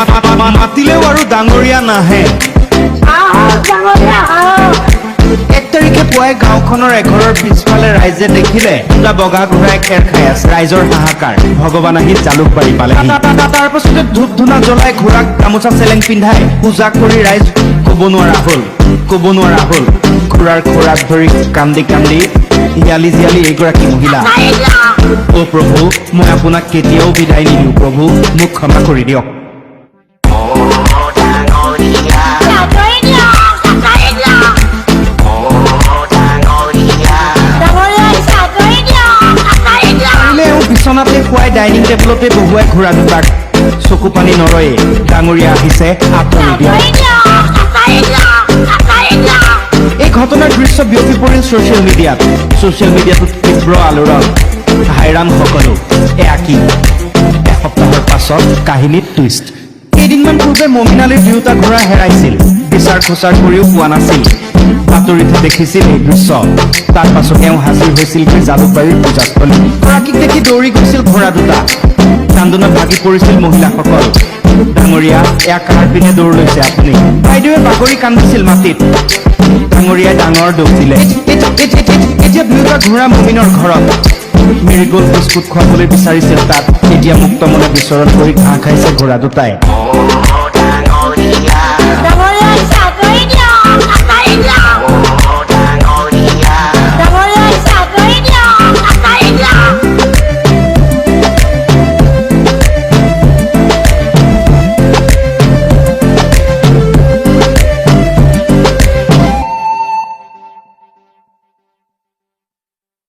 মাতিলেও আৰু ডাঙৰীয়া নাহে 1 তাৰিখে পুৱাই গাঁওখনৰ এঘৰৰ পিছফালে ৰাইজে দেখিলে দুটা বগা ঘোঁৰাই খেৰ খাই আছে ৰাইজৰ হাহাকাৰ ভগৱান আহি জালুকবাৰী পালেহি তাৰ পাছতে ধূপ ধূনা জ্বলাই ঘোঁৰাক গামোচা চেলেং পিন্ধাই পূজা কৰি ৰাইজ ক'ব নোৱাৰা হ'ল ঘোঁৰাৰ খোৰাক ধৰি কান্দি কান্দি হিয়ালি জিয়ালি এইগৰাকী মহিলা অ' প্ৰভু মই আপোনাক কেতিয়াও বিদায় নিদিওঁ প্ৰভু মোক ক্ষমা কৰি দিয়ক বিচনাতে শুৱাই ডাইনিং টেবুলতে বহুৱাই ঘোঁৰা দুটাক চকু পানী নৰয়ে ডাঙৰীয়া আহিছে আঁতৰি দিয়ক এই ঘটনাৰ দৃশ্য বিয়পি পৰিল ছ'চিয়েল মিডিয়াটোত তীব্ৰ আলোড়ন হাইৰাণ সকলো এয়া কি এসপ্তাহৰ পাছত কাহিনীত টুইষ্ট কেইদিনমান পূৰ্বে মমিনালীৰ দুয়োটা ঘোঁৰা হেৰাইছিল বিচাৰ খোচাৰ কৰিও পোৱা নাছিল বাতৰিতে দেখিছিল এই দৃশ্য তাৰ পাছত তেওঁ হাজিৰ হৈছিল জালুকবাৰীৰ পূজাস্থলী গৰাকীক দেখি দৌৰি গৈছিল ঘোঁৰা দুটা কান্দোনত ভাগি পৰিছিল মহিলাসকল ডাঙৰীয়া এয়া কাৰ পিনে দৌৰ লৈছে আপুনি বাইদেৱে বাগৰি কান্দিছিল মাটিত ডাঙৰীয়াই ডাঙৰ দুখ দিলে এতিয়া দুয়োটা ঘোঁৰা মমিনৰ ঘৰত মেৰিগ'ল্ড বিস্কুট খুৱাবলৈ বিচাৰিছিল তাত এতিয়া মুক্ত মনে বিচৰণ কৰি ঘাঁহ খাইছে ঘোঁৰা দুটাই ডাঙৰীয়া